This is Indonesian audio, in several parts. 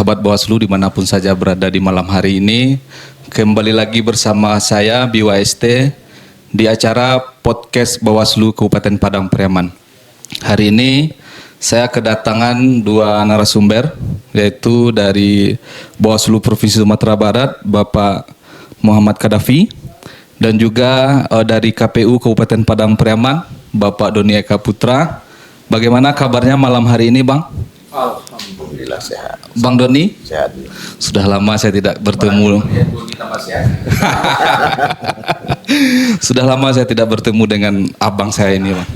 sahabat Bawaslu dimanapun saja berada di malam hari ini. Kembali lagi bersama saya BYST di acara podcast Bawaslu Kabupaten Padang Pariaman. Hari ini saya kedatangan dua narasumber, yaitu dari Bawaslu Provinsi Sumatera Barat, Bapak Muhammad Kadafi, dan juga dari KPU Kabupaten Padang Pariaman, Bapak Doni Eka Putra. Bagaimana kabarnya malam hari ini, Bang? Alhamdulillah sehat. Bang Doni? Sehat. Sudah lama saya tidak bertemu. Sudah lama saya tidak bertemu dengan abang saya ini, Bang.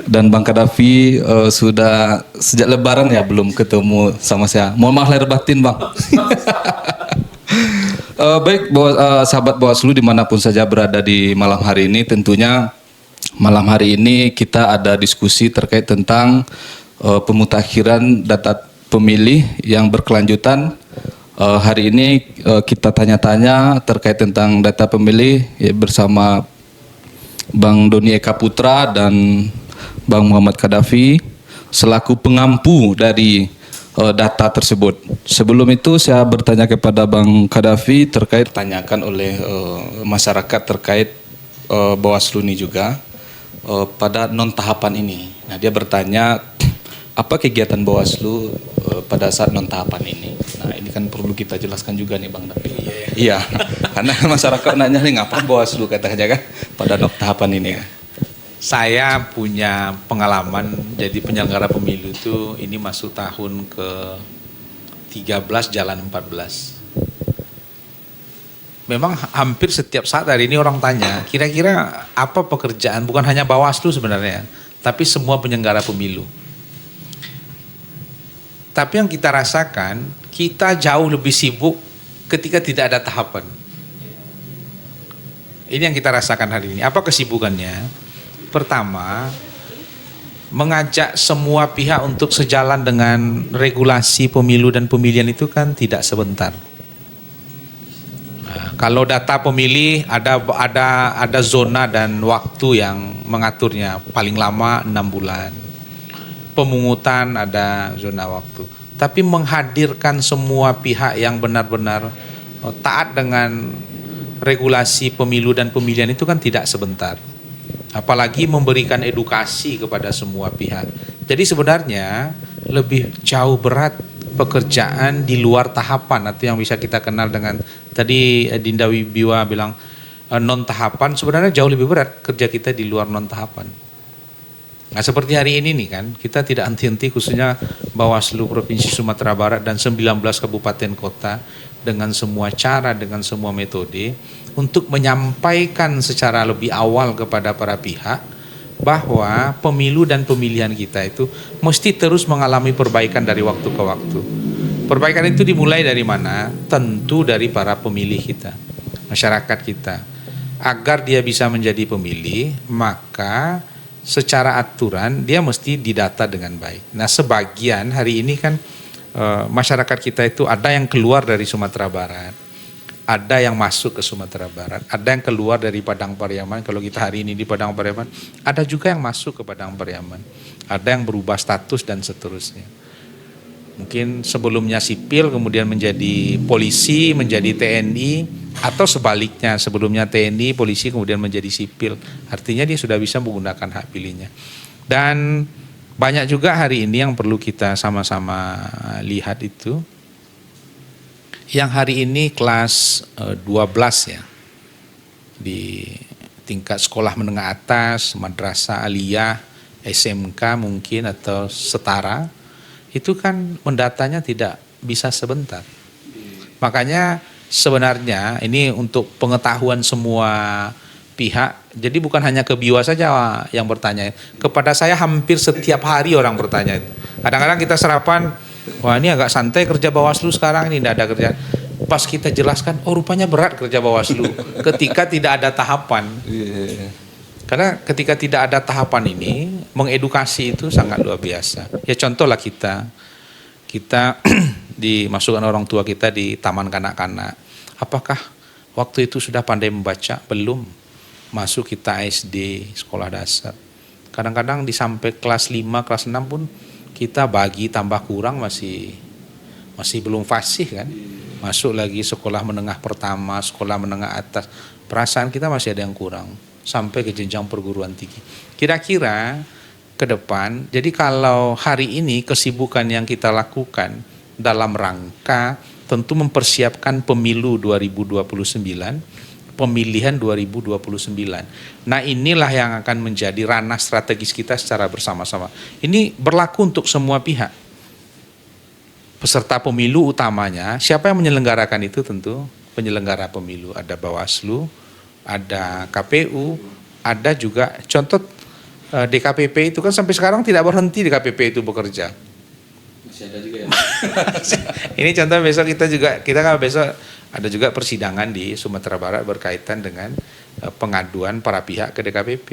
Dan Bang Kadafi sudah sejak Lebaran ya belum ketemu sama saya. Mohon maaf lahir batin, Bang. Baik, sahabat Bawaslu dimanapun saja berada di malam hari ini, tentunya malam hari ini kita ada diskusi terkait tentang pemutakhiran data pemilih yang berkelanjutan. Hari ini kita tanya-tanya terkait tentang data pemilih ya, bersama Bang Doni Eka Putra dan Bang Muhammad Kadafi selaku pengampu dari data tersebut. Sebelum itu saya bertanya kepada Bang Kadafi terkait tanyakan oleh masyarakat terkait Bawaslu ini juga pada non tahapan ini. Nah, dia bertanya apa kegiatan Bawaslu pada saat non tahapan ini. Nah, ini kan perlu kita jelaskan juga nih, Bang Dafi. Iya. Karena masyarakat nanya nih ngapain Bawaslu katanya kan pada non tahapan ini. Saya punya pengalaman jadi penyelenggara pemilu itu ini masuk tahun ke 13 jalan 14. Memang hampir setiap saat hari ini orang tanya, kira-kira apa pekerjaan, bukan hanya Bawaslu sebenarnya, tapi semua penyelenggara pemilu. Tapi yang kita rasakan, kita jauh lebih sibuk ketika tidak ada tahapan. Ini yang kita rasakan hari ini. Apa kesibukannya? Pertama, mengajak semua pihak untuk sejalan dengan regulasi pemilu dan pemilihan itu kan tidak sebentar. Kalau data pemilih ada zona dan waktu yang mengaturnya, paling lama 6 bulan. Pemungutan ada zona waktu. Tapi menghadirkan semua pihak yang benar-benar taat dengan regulasi pemilu dan pemilihan itu kan tidak sebentar. Apalagi memberikan edukasi kepada semua pihak. Jadi sebenarnya lebih jauh berat pekerjaan di luar tahapan atau yang bisa kita kenal dengan tadi Dinda Wibiwa bilang non tahapan, sebenarnya jauh lebih berat kerja kita di luar non tahapan. Nah, seperti hari ini nih kan kita tidak henti-henti khususnya Bawaslu Provinsi Sumatera Barat dan 19 kabupaten kota dengan semua cara, dengan semua metode untuk menyampaikan secara lebih awal kepada para pihak bahwa pemilu dan pemilihan kita itu mesti terus mengalami perbaikan dari waktu ke waktu. Perbaikan itu dimulai dari mana? Tentu dari para pemilih kita, masyarakat kita. Agar dia bisa menjadi pemilih, maka secara aturan dia mesti didata dengan baik. Nah, sebagian hari ini kan masyarakat kita itu ada yang keluar dari Sumatera Barat, ada yang masuk ke Sumatera Barat, ada yang keluar dari Padang Pariaman. Kalau kita hari ini di Padang Pariaman, ada juga yang masuk ke Padang Pariaman, ada yang berubah status dan seterusnya. Mungkin sebelumnya sipil kemudian menjadi polisi, menjadi TNI, atau sebaliknya sebelumnya TNI, polisi kemudian menjadi sipil. Artinya dia sudah bisa menggunakan hak pilihnya. Dan banyak juga hari ini yang perlu kita sama-sama lihat itu. Yang hari ini kelas 12 ya, di tingkat sekolah menengah atas, madrasah aliyah, SMK mungkin atau setara, itu kan mendatanya tidak bisa sebentar. Makanya sebenarnya ini untuk pengetahuan semua pihak, jadi bukan hanya ke BIWA saja yang bertanya. Kepada saya hampir setiap hari orang bertanya itu. Kadang-kadang kita sarapan, wah ini agak santai kerja Bawaslu sekarang, ini tidak ada kerjaan. Pas kita jelaskan, oh rupanya berat kerja Bawaslu ketika tidak ada tahapan. Karena ketika tidak ada tahapan ini, mengedukasi itu sangat luar biasa. Ya contohlah kita dimasukkan orang tua kita di taman kanak-kanak. Apakah waktu itu sudah pandai membaca? Belum. Masuk kita SD, sekolah dasar. Kadang-kadang di sampai kelas 5, kelas 6 pun kita bagi tambah kurang masih masih belum fasih kan, masuk lagi sekolah menengah pertama, sekolah menengah atas, perasaan kita masih ada yang kurang sampai ke jenjang perguruan tinggi. Kira-kira ke depan, jadi kalau hari ini kesibukan yang kita lakukan dalam rangka tentu mempersiapkan pemilu 2029, pemilihan 2029. Nah, inilah yang akan menjadi ranah strategis kita secara bersama-sama. Ini berlaku untuk semua pihak. Peserta pemilu utamanya, siapa yang menyelenggarakan itu? Tentu penyelenggara pemilu, ada Bawaslu, ada KPU, ada juga contoh DKPP itu kan sampai sekarang tidak berhenti DKPP itu bekerja. Masih ada juga ya. Ini contoh besok kita kan besok ada juga persidangan di Sumatera Barat berkaitan dengan pengaduan para pihak ke DKPP.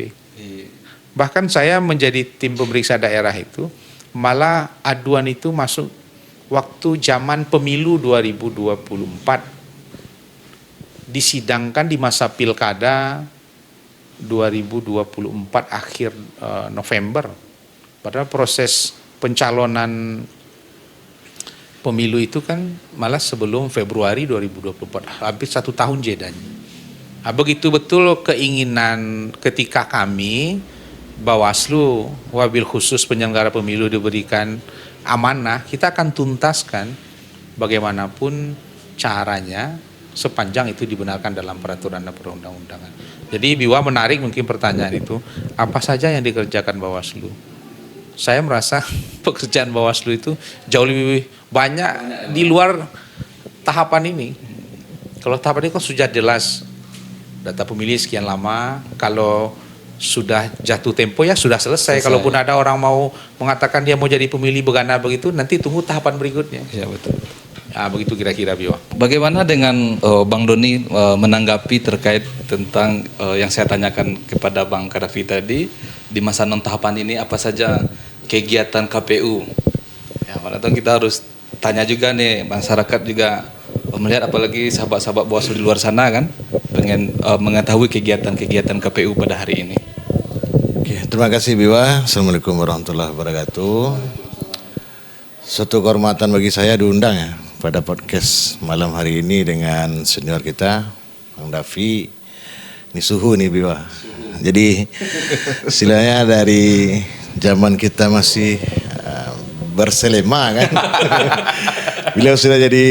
Bahkan saya menjadi tim pemeriksa daerah itu, malah aduan itu masuk waktu zaman pemilu 2024, disidangkan di masa pilkada 2024 akhir November. Padahal proses pencalonan pemilu itu kan malah sebelum Februari 2024, hampir 1 tahun jedanya. Nah, begitu betul keinginan ketika kami Bawaslu, wabil khusus penyelenggara pemilu diberikan amanah, kita akan tuntaskan bagaimanapun caranya sepanjang itu dibenarkan dalam peraturan dan perundang-undangan. Jadi Biwa menarik mungkin pertanyaan itu, apa saja yang dikerjakan Bawaslu? Saya merasa pekerjaan Bawaslu itu jauh lebih banyak di luar tahapan ini. Kalau tahapan ini kan sudah jelas, data pemilih sekian lama, kalau sudah jatuh tempo ya sudah selesai. Kalaupun ada orang mau mengatakan dia mau jadi pemilih begana begitu, nanti tunggu tahapan berikutnya. Ya betul. Nah, begitu kira-kira Biwa. Bagaimana dengan Bang Doni menanggapi terkait tentang yang saya tanyakan kepada Bang Kadafi tadi, di masa non tahapan ini apa saja kegiatan KPU? Ya, mana tahu kita harus tanya juga nih, masyarakat juga melihat, apalagi sahabat-sahabat Bawaslu di luar sana kan pengen mengetahui kegiatan-kegiatan KPU pada hari ini. Oke, terima kasih Biwa. Assalamualaikum warahmatullahi wabarakatuh. Suatu kehormatan bagi saya diundang ya pada podcast malam hari ini dengan senior kita, Bang Davi. Ini suhu nih Biwa. Jadi istilahnya dari zaman kita masih berselema kan. Beliau sudah jadi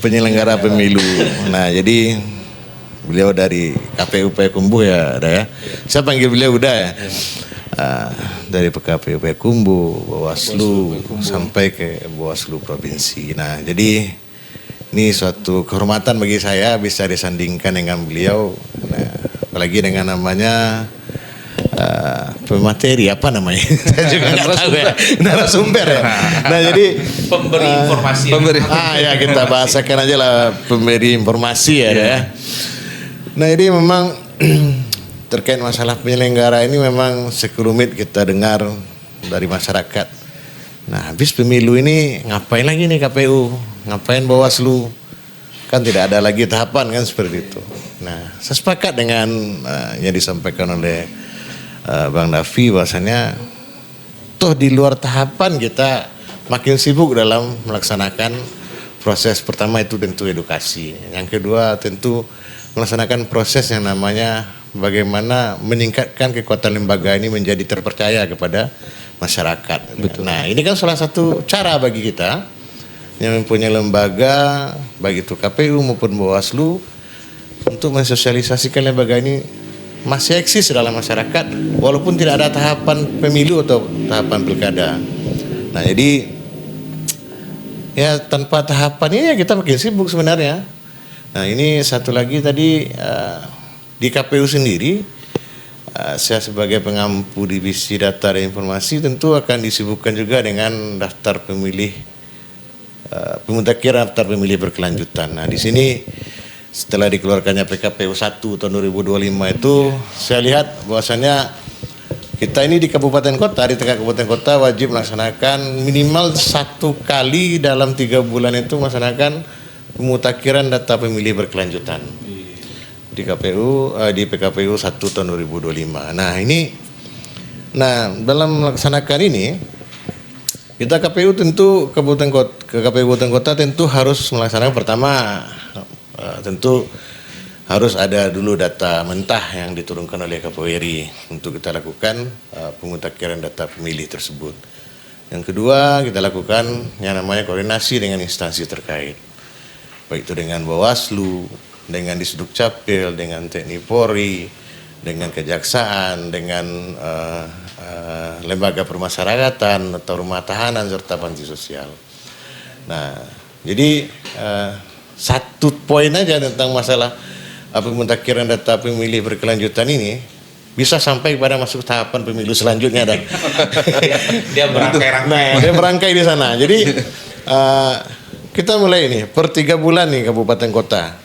penyelenggara pemilu. Nah, jadi beliau dari KPU Payakumbuh ya, ada ya. Saya panggil beliau udah ya. Dari PKPU Payakumbuh, Bawaslu, sampai ke Bawaslu Provinsi. Nah, jadi ini suatu kehormatan bagi saya bisa disandingkan dengan beliau. Nah, apalagi dengan namanya pemateri apa namanya? Saya juga nggak tahu ya. Narasumber ya. Nah, jadi Pemberi informasi. ya kita bahasakan aja lah pemberi informasi ya. Nah, ini memang terkait masalah penyelenggara ini memang sekelumit kita dengar dari masyarakat. Nah, habis pemilu ini ngapain lagi nih KPU? Ngapain Bawaslu? Kan tidak ada lagi tahapan kan seperti itu. Nah, saya sepakat dengan yang disampaikan oleh Bang Davi bahwasanya toh di luar tahapan kita makin sibuk dalam melaksanakan proses pertama itu tentu edukasi. Yang kedua tentu melaksanakan proses yang namanya bagaimana meningkatkan kekuatan lembaga ini menjadi terpercaya kepada masyarakat. Betul. Nah, ini kan salah satu cara bagi kita yang mempunyai lembaga baik itu KPU maupun Bawaslu untuk mensosialisasikan lembaga ini masih eksis dalam masyarakat walaupun tidak ada tahapan pemilu atau tahapan pilkada. Nah, jadi ya tanpa tahapan ini ya kita makin sibuk sebenarnya. Nah, ini satu lagi tadi di KPU sendiri saya sebagai pengampu divisi data dan informasi tentu akan disibukkan juga dengan daftar pemilih pemutakhiran daftar pemilih berkelanjutan. Nah, di sini setelah dikeluarkannya PKPU 1 tahun 2025 itu saya lihat bahwasannya kita ini di kabupaten kota, di tingkat kabupaten kota wajib melaksanakan minimal 1 kali dalam 3 bulan itu melaksanakan pemutakhiran data pemilih berkelanjutan di KPU di PKPU 1 tahun 2025. Nah, dalam melaksanakan ini Kita KPU tentu Kabupaten Kota tentu harus melaksanakan pertama tentu harus ada dulu data mentah yang diturunkan oleh KPU RI untuk kita lakukan pemutakhiran data pemilih tersebut. Yang kedua, kita lakukan yang namanya koordinasi dengan instansi terkait, baik itu dengan Bawaslu, dengan Disduk Capil, dengan TNI Polri, dengan Kejaksaan, dengan lembaga permasyarakatan atau rumah tahanan serta panti sosial. Nah, jadi satu poin aja tentang masalah pemutakhiran data pemilih berkelanjutan ini bisa sampai pada masuk tahapan pemilu selanjutnya dan Dia berangkai-rangkai. nah, dia merangkai di sana. Jadi kita mulai ini per 3 bulan nih kabupaten kota,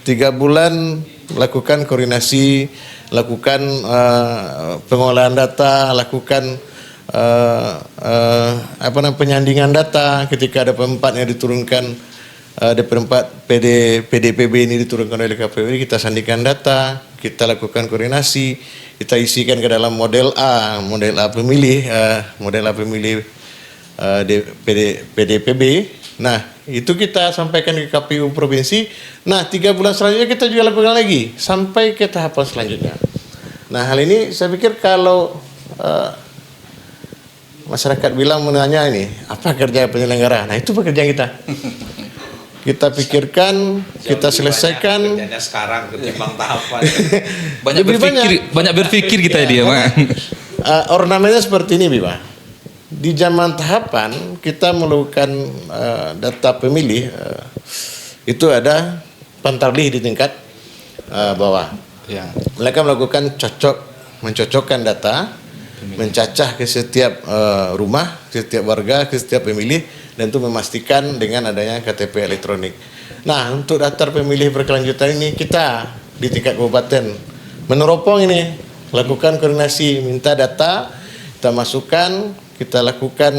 3 bulan lakukan koordinasi, lakukan pengolahan data, lakukan penyandingan data ketika ada P4 yang diturunkan, DP4 PDPB ini diturunkan oleh KPU, kita sandingkan data, kita lakukan koordinasi, kita isikan ke dalam model A pemilih, PDPB. Nah, itu kita sampaikan ke KPU provinsi. Nah, 3 bulan selanjutnya kita juga lakukan lagi sampai ke tahapan selanjutnya. Nah, hal ini saya pikir kalau masyarakat bilang menanya ini apa kerja penyelenggara, nah itu pekerjaan kita. Kita pikirkan, kita selesaikan. Kerjanya sekarang ketimbang tahapan. Banyak berpikir kita dia, Bang. Ornamennya seperti ini, Bima. Di zaman tahapan kita melakukan data pemilih itu ada pantarlih di tingkat bawah. Ya. Mereka melakukan mencocokkan data, mencacah ke setiap rumah, ke setiap warga, ke setiap pemilih, dan itu memastikan dengan adanya KTP elektronik. Nah, untuk daftar pemilih berkelanjutan ini kita di tingkat kabupaten meneropong ini, lakukan koordinasi, minta data, kita masukkan, kita lakukan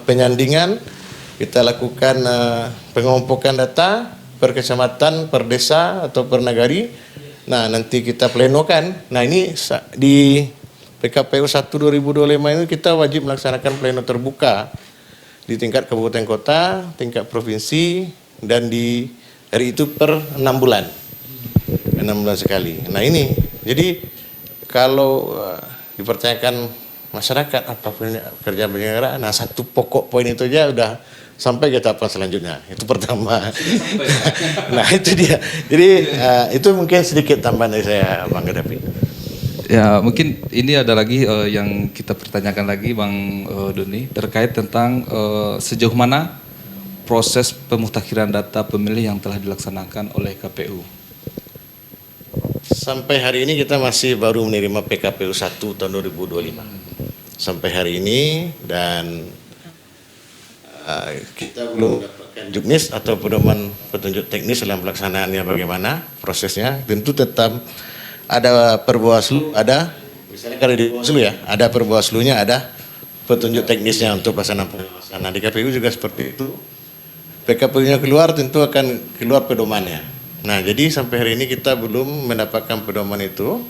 penyandingan, kita lakukan pengumpulan data per kecamatan, per desa atau per nagari. Nah, nanti kita plenokan. Nah, ini di PKPU 1 2025 ini kita wajib melaksanakan pleno terbuka di tingkat kabupaten kota, tingkat provinsi, dan di RI itu per 6 bulan. 6 bulan sekali. Nah, ini. Jadi kalau dipertanyakan masyarakat apa kerja penyelenggara, nah satu pokok poin itu aja udah sampai ke tahapan selanjutnya. Itu pertama. Nah, itu dia. Jadi itu mungkin sedikit tambahan dari saya, Bang Gaddafi. Ya, mungkin ini ada lagi yang kita pertanyakan lagi, Bang Doni, terkait tentang sejauh mana proses pemutakhiran data pemilih yang telah dilaksanakan oleh KPU. Sampai hari ini kita masih baru menerima PKPU 1 tahun 2025. Sampai hari ini, dan kita belum mendapatkan juknis atau pedoman petunjuk teknis dalam pelaksanaannya bagaimana prosesnya. Tentu tetap ada Perbawaslu, ada misalnya kalau di Bawaslu ya, ada Perbawaslunya, ada petunjuk teknisnya untuk pelaksanaan pengawasan. Nah, di KPU juga seperti itu. PKPU-nya keluar, tentu akan keluar pedomannya. Nah, jadi sampai hari ini kita belum mendapatkan pedoman itu.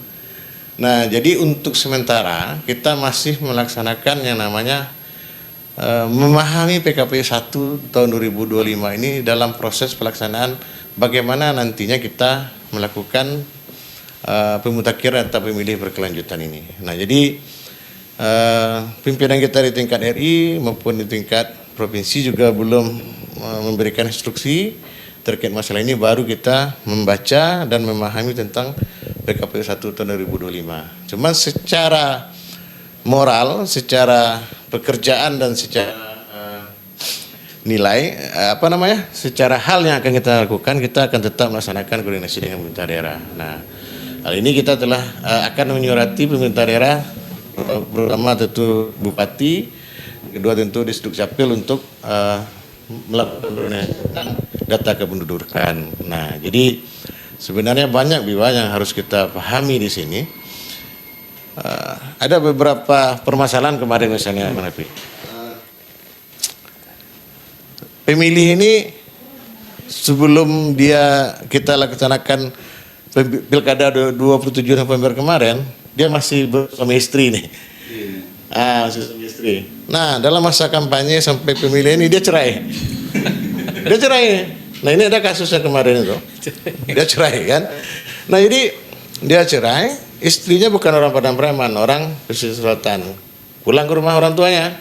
Nah, jadi untuk sementara kita masih melaksanakan yang namanya memahami PKPU 1 tahun 2025 ini dalam proses pelaksanaan bagaimana nantinya kita melakukan pemutakhiran data pemilih berkelanjutan ini. Nah, jadi pimpinan kita di tingkat RI maupun di tingkat provinsi juga belum memberikan instruksi terkait masalah ini, baru kita membaca dan memahami tentang PKPU 1 tahun 2025. Cuma secara moral, secara pekerjaan dan secara nilai secara hal yang akan kita lakukan, kita akan tetap melaksanakan koordinasi dengan pemerintah daerah. Nah, hal ini kita telah akan menyurati pemerintah daerah, pertama tentu Bupati, kedua tentu Disduk Capil untuk melakukan data kependudukan. Nah, jadi sebenarnya banyak Biwa yang harus kita pahami di sini. Ada beberapa permasalahan kemarin misalnya, pemilih ini sebelum kita laksanakan pilkada 27 November kemarin, dia masih suami istri nih. Masih suami istri. Nah, dalam masa kampanye sampai pemilihan ini dia cerai. Dia cerai. Nah, ini ada kasusnya kemarin itu. Dia cerai kan. Nah, jadi dia cerai, istrinya bukan orang Padang Preman, orang pesisir selatan. Pulang ke rumah orang tuanya.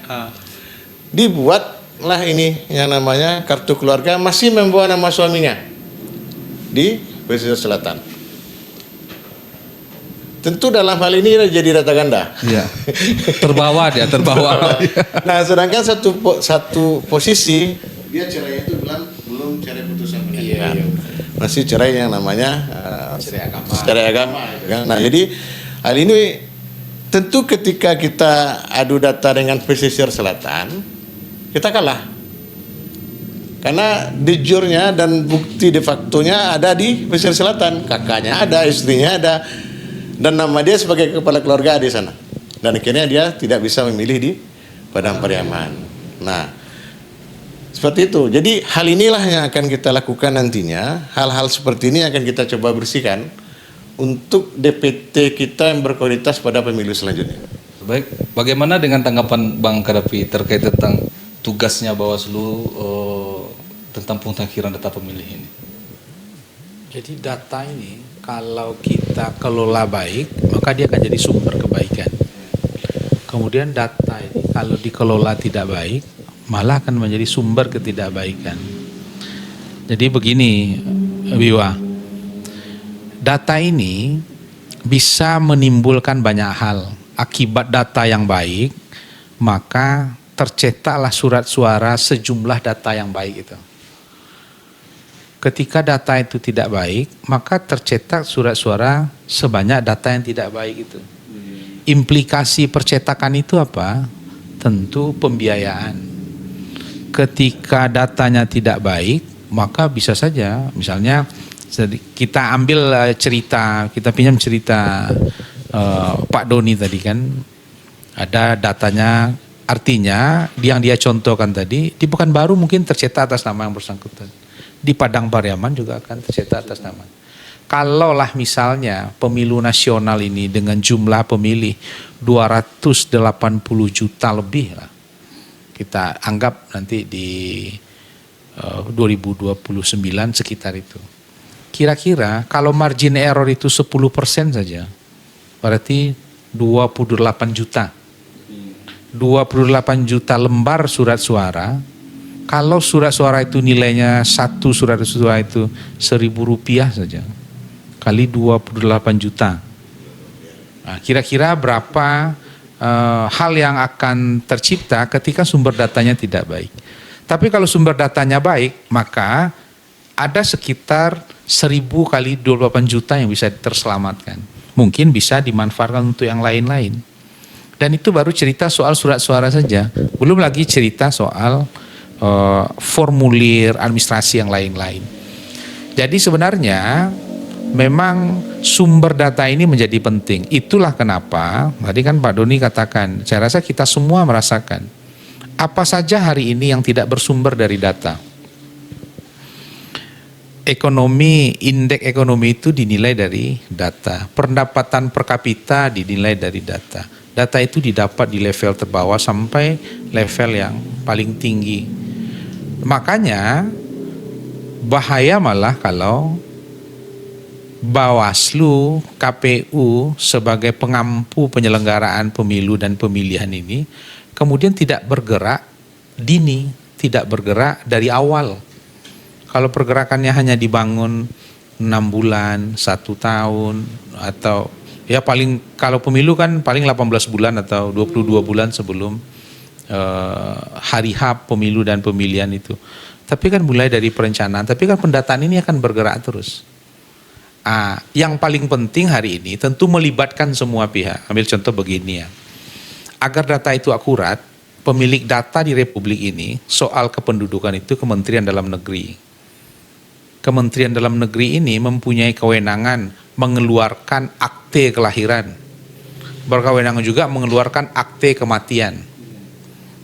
Dibuatlah ini yang namanya kartu keluarga masih membawa nama suaminya di pesisir selatan. Tentu dalam hal ini jadi data ganda. Iya. Terbawa dia, terbawa. Nah, sedangkan satu posisi dia cerai itu belum cerai putusan pengadilan. Masih cerai yang namanya cerai agama. Kan? Nah, jadi hal ini tentu ketika kita adu data dengan pesisir selatan, kita kalah. Karena de jure-nya dan bukti de facto-nya ada di pesisir selatan. Kakaknya ada, istrinya ada. Dan nama dia sebagai kepala keluarga di sana. Dan akhirnya dia tidak bisa memilih di Padang Pariaman. Nah, seperti itu. Jadi hal inilah yang akan kita lakukan nantinya. Hal-hal seperti ini akan kita coba bersihkan untuk DPT kita yang berkualitas pada pemilu selanjutnya. Baik, bagaimana dengan tanggapan Bang Kadapi terkait tentang tugasnya Bawaslu tentang pemutakhiran data pemilih ini? Jadi data ini kalau kita kelola baik, maka dia akan jadi sumber kebaikan. Kemudian data ini kalau dikelola tidak baik, malah akan menjadi sumber ketidakbaikan. Jadi begini, Biwa, data ini bisa menimbulkan banyak hal. Akibat data yang baik, maka tercetaklah surat suara sejumlah data yang baik itu. Ketika data itu tidak baik, maka tercetak surat suara sebanyak data yang tidak baik itu. Implikasi percetakan itu apa? Tentu pembiayaan. Ketika datanya tidak baik, maka bisa saja, misalnya kita ambil cerita, kita pinjam cerita Pak Doni tadi kan, ada datanya, artinya yang dia contohkan tadi, di Pekanbaru mungkin tercetak atas nama yang bersangkutan. Di Padang Pariaman juga akan tercetak atas nama. Kalaulah misalnya pemilu nasional ini dengan jumlah pemilih 280 juta lebih lah. Kita anggap nanti di 2029 sekitar itu. Kira-kira kalau margin error itu 10% saja, berarti 28 juta. 28 juta lembar surat suara. Kalau surat suara itu nilainya satu surat suara itu Rp1.000 saja, kali 28 juta. Nah, kira-kira berapa hal yang akan tercipta ketika sumber datanya tidak baik. Tapi kalau sumber datanya baik, maka ada sekitar 1.000 kali 28 juta yang bisa terselamatkan. Mungkin bisa dimanfaatkan untuk yang lain-lain. Dan itu baru cerita soal surat suara saja. Belum lagi cerita soal formulir administrasi yang lain-lain. Jadi sebenarnya memang sumber data ini menjadi penting. Itulah kenapa tadi kan Pak Doni katakan, saya rasa kita semua merasakan apa saja hari ini yang tidak bersumber dari data. Ekonomi, indeks ekonomi itu dinilai dari data. Pendapatan per kapita dinilai dari data. Data itu didapat di level terbawah sampai level yang paling tinggi. Makanya bahaya malah kalau Bawaslu, KPU sebagai pengampu penyelenggaraan pemilu dan pemilihan ini kemudian tidak bergerak dini, tidak bergerak dari awal. Kalau pergerakannya hanya dibangun 6 bulan, 1 tahun, atau ya paling kalau pemilu kan paling 18 bulan atau 22 bulan sebelum hari H pemilu dan pemilihan itu. Tapi kan mulai dari perencanaan, tapi kan pendataan ini akan bergerak terus. Yang paling penting hari ini tentu melibatkan semua pihak. Ambil contoh begini ya. Agar data itu akurat, pemilik data di Republik ini soal kependudukan itu Kementerian Dalam Negeri. Kementerian Dalam Negeri ini mempunyai kewenangan mengeluarkan akte kelahiran. Berkewenangan juga mengeluarkan akte kematian.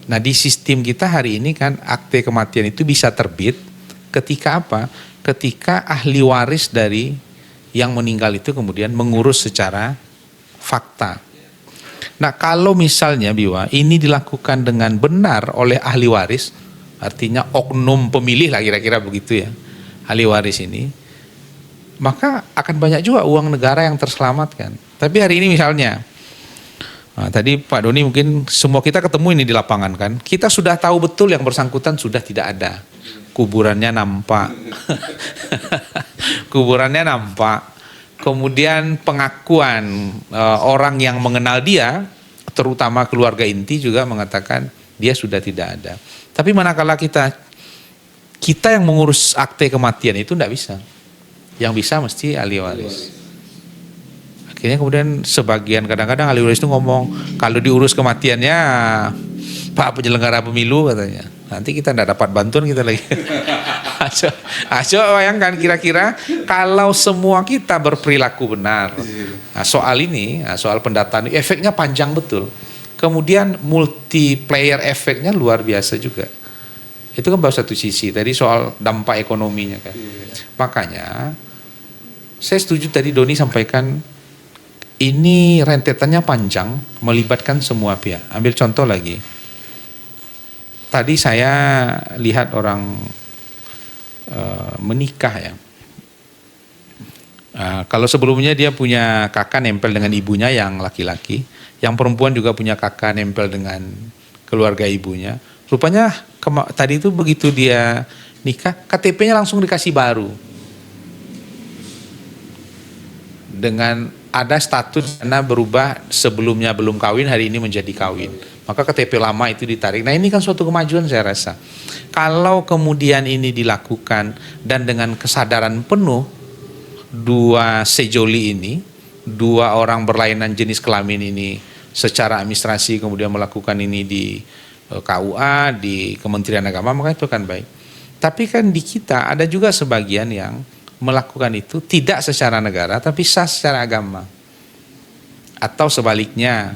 Nah di sistem kita hari ini kan akte kematian itu bisa terbit ketika apa? Ketika ahli waris dari yang meninggal itu kemudian mengurus secara fakta. Nah, kalau misalnya Biwa ini dilakukan dengan benar oleh ahli waris, artinya oknum pemilih lah kira-kira begitu ya, ahli waris ini, maka akan banyak juga uang negara yang terselamatkan. Tapi hari ini misalnya, nah, tadi Pak Doni mungkin semua kita ketemu ini di lapangan kan, kita sudah tahu betul yang bersangkutan sudah tidak ada, kuburannya nampak, kuburannya nampak. Kemudian pengakuan orang yang mengenal dia, terutama keluarga inti juga mengatakan dia sudah tidak ada. Tapi manakala kita yang mengurus akte kematian itu tidak bisa. Yang bisa mesti ahli waris. Akhirnya kemudian sebagian kadang-kadang ahli waris itu ngomong, kalau diurus kematiannya Pak penyelenggara pemilu katanya, nanti kita tidak dapat bantuan kita lagi. Coba bayangkan kira-kira kalau semua kita berperilaku benar. Nah, soal ini, soal pendataan efeknya panjang betul. Kemudian multiplayer efeknya luar biasa juga. Itu kan baru satu sisi. Tadi soal dampak ekonominya kan. Makanya saya setuju tadi Doni sampaikan ini rentetannya panjang, melibatkan semua pihak. Ambil contoh lagi. Tadi saya lihat orang menikah ya. Kalau sebelumnya dia punya kakak nempel dengan ibunya yang laki-laki, yang perempuan juga punya kakak nempel dengan keluarga ibunya. Rupanya tadi itu begitu dia nikah, KTP-nya langsung dikasih baru. Dengan ada status karena berubah, sebelumnya belum kawin, hari ini menjadi kawin. Maka KTP lama itu ditarik. Nah, ini kan suatu kemajuan saya rasa. Kalau kemudian ini dilakukan dan dengan kesadaran penuh, dua sejoli ini, dua orang berlainan jenis kelamin ini secara administrasi kemudian melakukan ini di KUA, di Kementerian Agama, maka itu akan baik. Tapi kan di kita ada juga sebagian yang melakukan itu tidak secara negara tapi secara agama. Atau sebaliknya,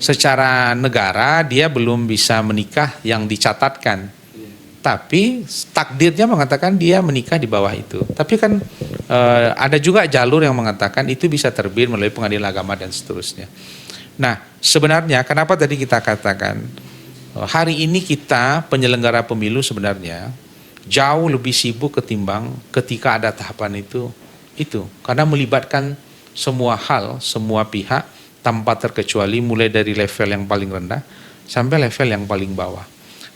secara negara dia belum bisa menikah yang dicatatkan, tapi takdirnya mengatakan dia menikah di bawah itu. Tapi kan ada juga jalur yang mengatakan itu bisa terbit melalui pengadilan agama dan seterusnya. Nah, sebenarnya kenapa tadi kita katakan hari ini kita penyelenggara pemilu sebenarnya jauh lebih sibuk ketimbang ketika ada tahapan itu karena melibatkan semua hal, semua pihak tanpa terkecuali, mulai dari level yang paling rendah sampai level yang paling bawah.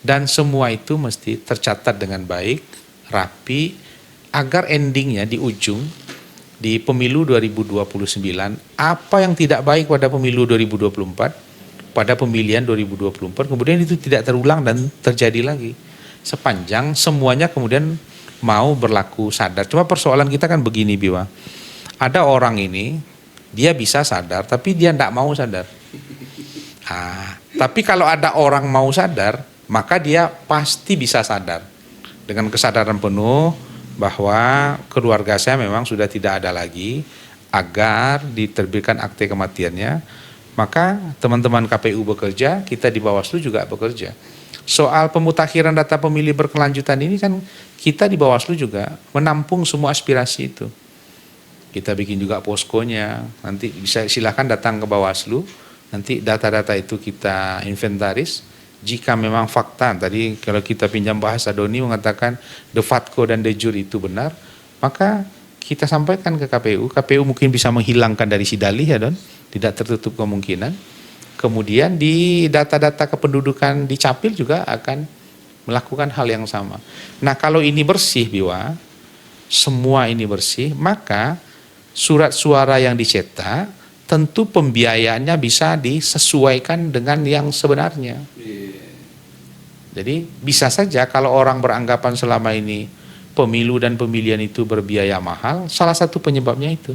Dan semua itu mesti tercatat dengan baik, rapi, agar endingnya di ujung, di pemilu 2029, apa yang tidak baik pada pemilu 2024, pada pemilihan 2024, kemudian itu tidak terulang dan terjadi lagi. Sepanjang semuanya kemudian mau berlaku sadar. Cuma persoalan kita kan begini, Biwa. Ada orang ini, dia bisa sadar, tapi dia tidak mau sadar. Tapi kalau ada orang mau sadar, maka dia pasti bisa sadar. Dengan kesadaran penuh bahwa keluarga saya memang sudah tidak ada lagi, agar diterbitkan akte kematiannya, maka teman-teman KPU bekerja, kita di Bawaslu juga bekerja. Soal pemutakhiran data pemilih berkelanjutan ini kan kita di Bawaslu juga menampung semua aspirasi itu. Kita bikin juga poskonya, nanti bisa silakan datang ke Bawaslu, nanti data-data itu kita inventaris. Jika memang fakta, tadi kalau kita pinjam bahasa Doni mengatakan de facto dan de jure itu benar, maka kita sampaikan ke KPU. KPU mungkin bisa menghilangkan dari si dalih ya Don, tidak tertutup kemungkinan. Kemudian di data-data kependudukan di Capil juga akan melakukan hal yang sama. Nah, kalau ini bersih, Biwa, semua ini bersih, maka surat suara yang dicetak tentu pembiayaannya bisa disesuaikan dengan yang sebenarnya. Jadi bisa saja kalau orang beranggapan selama ini pemilu dan pemilihan itu berbiaya mahal, salah satu penyebabnya itu.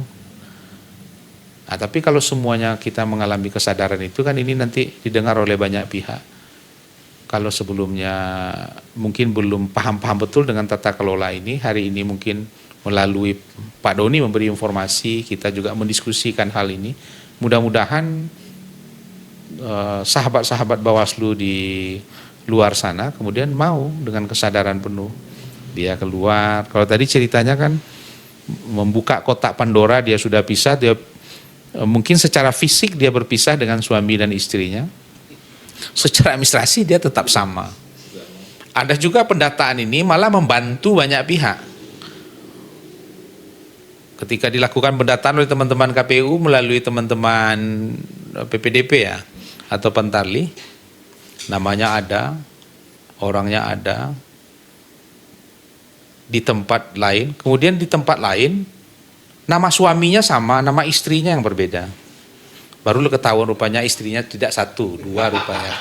Nah, tapi kalau semuanya kita mengalami kesadaran itu kan ini nanti didengar oleh banyak pihak. Kalau sebelumnya mungkin belum paham-paham betul dengan tata kelola ini, hari ini mungkin melalui Pak Doni memberi informasi, kita juga mendiskusikan hal ini. Mudah-mudahan sahabat-sahabat Bawaslu di luar sana kemudian mau dengan kesadaran penuh. Dia keluar, kalau tadi ceritanya kan membuka kotak Pandora, dia sudah pisah, dia Mungkin secara fisik dia berpisah dengan suami dan istrinya, secara administrasi dia tetap sama. Ada juga pendataan ini malah membantu banyak pihak. Ketika dilakukan pendataan oleh teman-teman KPU melalui teman-teman PPDP ya, atau Pentarli, namanya ada, orangnya ada, di tempat lain, kemudian di tempat lain nama suaminya sama, nama istrinya yang berbeda. Baru lo ketahuan rupanya istrinya tidak satu, dua rupanya.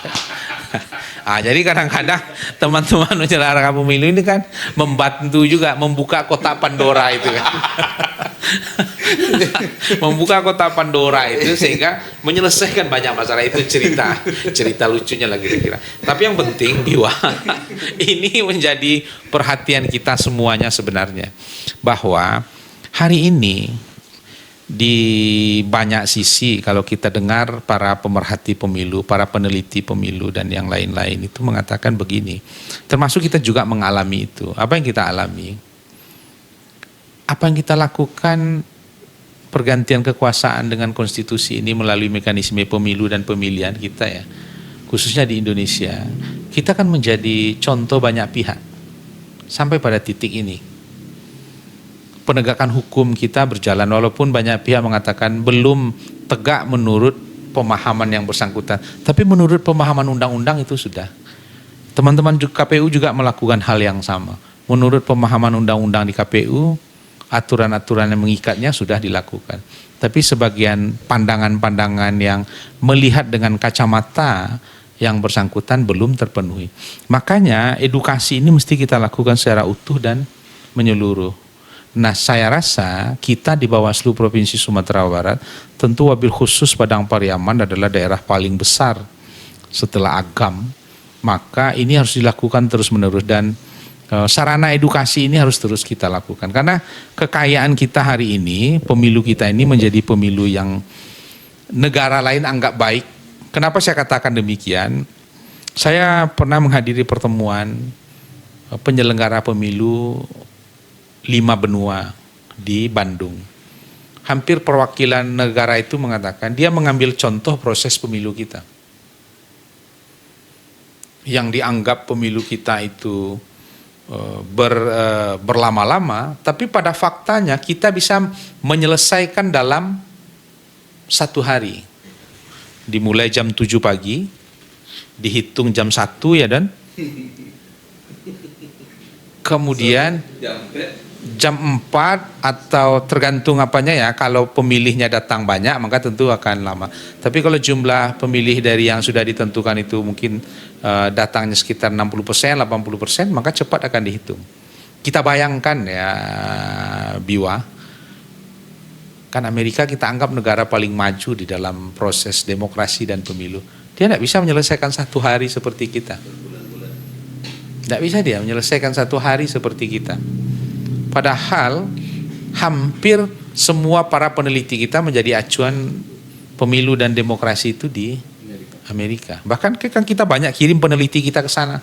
Jadi kadang-kadang teman-teman menyelenggarakan pemilu ini kan membantu juga membuka kotak Pandora itu kan. Membuka kotak Pandora itu sehingga menyelesaikan banyak masalah. Itu cerita lucunya lah kira-kira. Tapi yang penting Biwa, ini menjadi perhatian kita semuanya sebenarnya, bahwa hari ini di banyak sisi kalau kita dengar para pemerhati pemilu, para peneliti pemilu dan yang lain-lain itu mengatakan begini, termasuk kita juga mengalami itu. Apa yang kita alami? Apa yang kita lakukan pergantian kekuasaan dengan konstitusi ini melalui mekanisme pemilu dan pemilihan kita ya, khususnya di Indonesia, kita kan menjadi contoh banyak pihak sampai pada titik ini. Penegakan hukum kita berjalan walaupun banyak pihak mengatakan belum tegak menurut pemahaman yang bersangkutan, tapi menurut pemahaman undang-undang itu sudah. Teman-teman KPU juga melakukan hal yang sama. Menurut pemahaman undang-undang di KPU, aturan-aturan yang mengikatnya sudah dilakukan. Tapi sebagian pandangan-pandangan yang melihat dengan kacamata yang bersangkutan belum terpenuhi. Makanya edukasi ini mesti kita lakukan secara utuh dan menyeluruh. Nah, saya rasa kita di Bawaslu Provinsi Sumatera Barat, tentu wabil khusus Padang Pariaman adalah daerah paling besar setelah Agam, maka ini harus dilakukan terus-menerus dan sarana edukasi ini harus terus kita lakukan. Karena kekayaan kita hari ini, pemilu kita ini menjadi pemilu yang negara lain anggap baik. Kenapa saya katakan demikian? Saya pernah menghadiri pertemuan penyelenggara pemilu 5 benua di Bandung. Hampir perwakilan negara itu mengatakan dia mengambil contoh proses pemilu kita. Yang dianggap pemilu kita itu berlama-lama, tapi pada faktanya kita bisa menyelesaikan dalam 1 hari. Dimulai jam 7 pagi, dihitung jam 1 ya dan kemudian jam 4 atau tergantung apanya ya, kalau pemilihnya datang banyak maka tentu akan lama. Tapi kalau jumlah pemilih dari yang sudah ditentukan itu mungkin datangnya sekitar 60%, 80%, maka cepat akan dihitung. Kita bayangkan ya Biwa, kan Amerika kita anggap negara paling maju di dalam proses demokrasi dan pemilu. Dia tidak bisa menyelesaikan 1 hari seperti kita. Tidak bisa dia menyelesaikan 1 hari seperti kita. Padahal hampir semua para peneliti kita menjadi acuan pemilu dan demokrasi itu di Amerika. Bahkan kan kita banyak kirim peneliti kita ke sana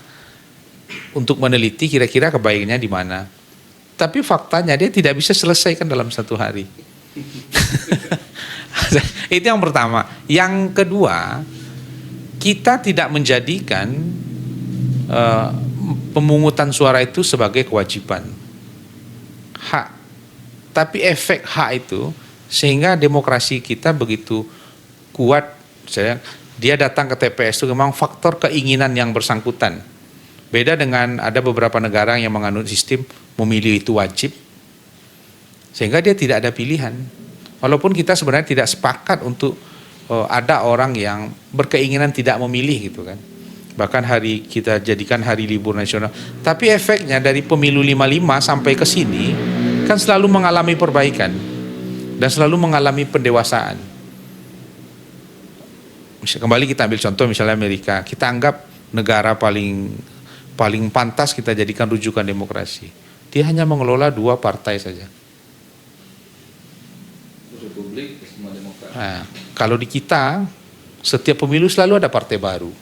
untuk meneliti kira-kira kebaikannya di mana. Tapi faktanya dia tidak bisa selesaikan dalam 1 hari. Itu yang pertama. Yang kedua, kita tidak menjadikan pemungutan suara itu sebagai kewajiban, hak. Tapi efek hak itu sehingga demokrasi kita begitu kuat. Dia datang ke TPS itu memang faktor keinginan yang bersangkutan. Beda dengan ada beberapa negara yang menganut sistem memilih itu wajib, sehingga dia tidak ada pilihan. Walaupun kita sebenarnya tidak sepakat untuk ada orang yang berkeinginan tidak memilih gitu kan. Bahkan kita jadikan hari libur nasional. Tapi efeknya dari pemilu 55 sampai ke sini kan selalu mengalami perbaikan dan selalu mengalami pendewasaan. Kembali kita ambil contoh misalnya Amerika. Kita anggap negara paling pantas kita jadikan rujukan demokrasi. Dia hanya mengelola 2 partai saja. Republik semua demokrasi. Nah, kalau di kita setiap pemilu selalu ada partai baru.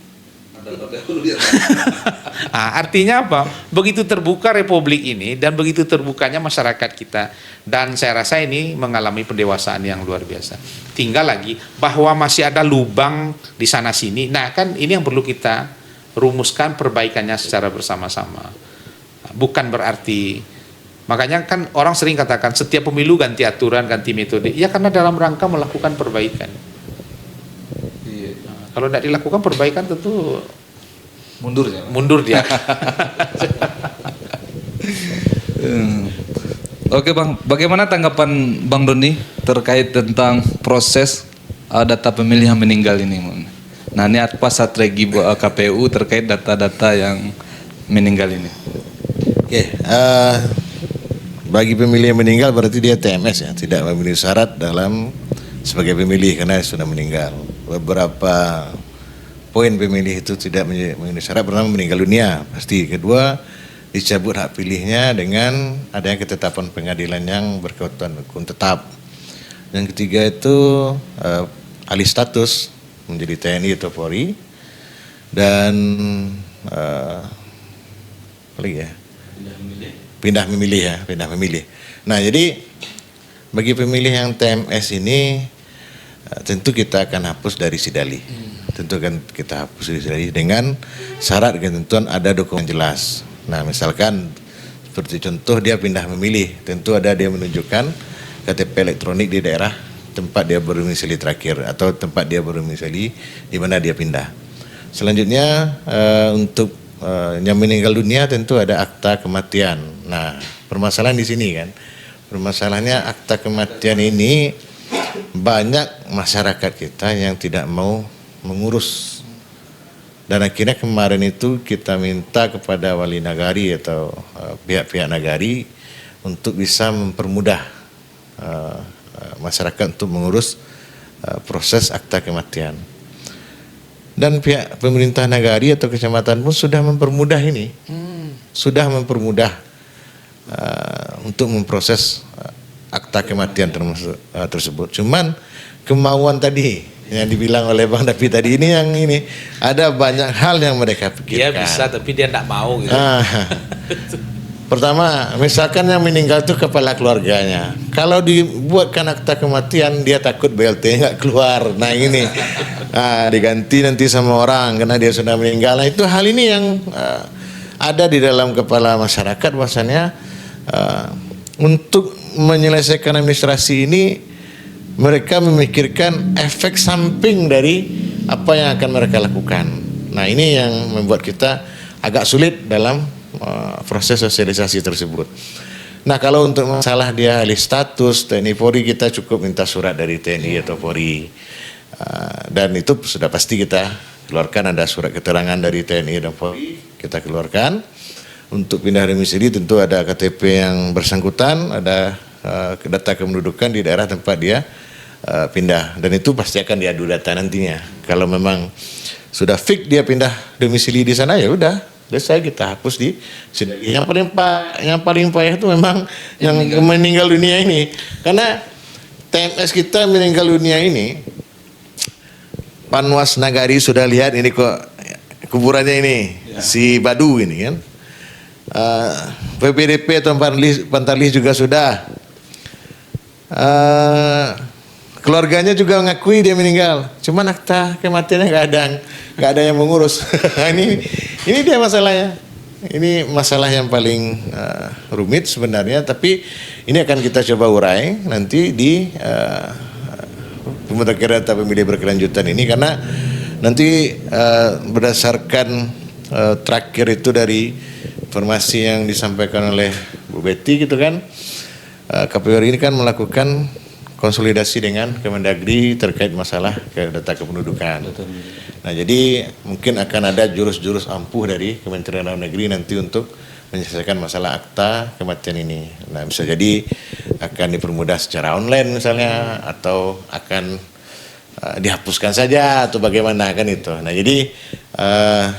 Artinya apa? Begitu terbuka republik ini dan begitu terbukanya masyarakat kita, dan saya rasa ini mengalami pendewasaan yang luar biasa. Tinggal lagi bahwa masih ada lubang di sana sini. Nah, kan ini yang perlu kita rumuskan perbaikannya secara bersama-sama. Bukan berarti, makanya kan orang sering katakan setiap pemilu ganti aturan, ganti metode. Ya karena dalam rangka melakukan perbaikan. Kalau tidak dilakukan perbaikan tentu mundur dia. Oke Bang, bagaimana tanggapan Bang Doni terkait tentang proses data pemilih yang meninggal ini? Nah ini apa strategi KPU terkait data-data yang meninggal ini? Oke, bagi pemilih yang meninggal berarti dia TMS ya, tidak memenuhi syarat dalam sebagai pemilih karena sudah meninggal. Beberapa poin pemilih itu tidak memenuhi syarat. Pertama, meninggal dunia pasti. Kedua, dicabut hak pilihnya dengan adanya ketetapan pengadilan yang berkekuatan hukum tetap. Yang ketiga itu alih status menjadi TNI atau Polri. Dan apa lagi ya? Pindah memilih. Nah, jadi bagi pemilih yang TMS ini tentu kita akan hapus dari Sidali. Tentu akan kita hapus dari Sidali dengan syarat ketentuan ada dokumen jelas. Nah, misalkan seperti contoh dia pindah memilih, tentu ada dia menunjukkan KTP elektronik di daerah tempat dia berdomisili terakhir atau tempat dia berdomisili di mana dia pindah. Selanjutnya untuk yang meninggal dunia tentu ada akta kematian. Nah, permasalahan di sini kan. Permasalahannya akta kematian ini banyak masyarakat kita yang tidak mau mengurus. Dan akhirnya kemarin itu kita minta kepada wali nagari atau pihak-pihak nagari untuk bisa mempermudah masyarakat untuk mengurus proses akta kematian. Dan pihak pemerintah nagari atau kecamatan pun sudah mempermudah ini. Sudah mempermudah untuk memproses akta kematian tersebut. Cuman kemauan tadi yang dibilang oleh Bang David tadi ini yang ini ada banyak hal yang mereka pikirkan. Dia bisa tapi dia tidak mau gitu. Pertama, misalkan yang meninggal itu kepala keluarganya. Kalau dibuatkan akta kematian dia takut BLT nggak keluar. Nah ini diganti nanti sama orang karena dia sudah meninggal. Nah itu hal ini yang ada di dalam kepala masyarakat bahwasanya untuk menyelesaikan administrasi ini mereka memikirkan efek samping dari apa yang akan mereka lakukan. Nah ini yang membuat kita agak sulit dalam proses sosialisasi tersebut. Nah kalau untuk masalah dia alih status TNI Polri kita cukup minta surat dari TNI atau Polri dan itu sudah pasti kita keluarkan, ada surat keterangan dari TNI dan Polri kita keluarkan. Untuk pindah domisili tentu ada KTP yang bersangkutan, ada data kependudukan di daerah tempat dia pindah dan itu pasti akan diadu data nantinya. Kalau memang sudah fix dia pindah domisili di sana ya udah selesai kita hapus di sini. Yang paling payah itu memang yang meninggal dunia ini karena TMS kita meninggal dunia ini Panwas Nagari sudah lihat ini kok kuburannya ini si Badu ini kan. PPDP atau Pantarlis juga sudah. Keluarganya juga mengakui dia meninggal. Cuman akta kematiannya nggak ada yang mengurus. ini dia masalahnya. Ini masalah yang paling rumit sebenarnya. Tapi ini akan kita coba urai nanti di pemutakhiran data pemilih berkelanjutan ini karena nanti berdasarkan terakhir itu dari informasi yang disampaikan oleh Bu Betty gitu kan, KPU ini kan melakukan konsolidasi dengan Kemendagri terkait masalah data kependudukan. Nah jadi mungkin akan ada jurus-jurus ampuh dari Kementerian Dalam Negeri nanti untuk menyelesaikan masalah akta kematian ini. Nah bisa jadi akan dipermudah secara online misalnya atau akan dihapuskan saja atau bagaimana kan itu. Nah jadi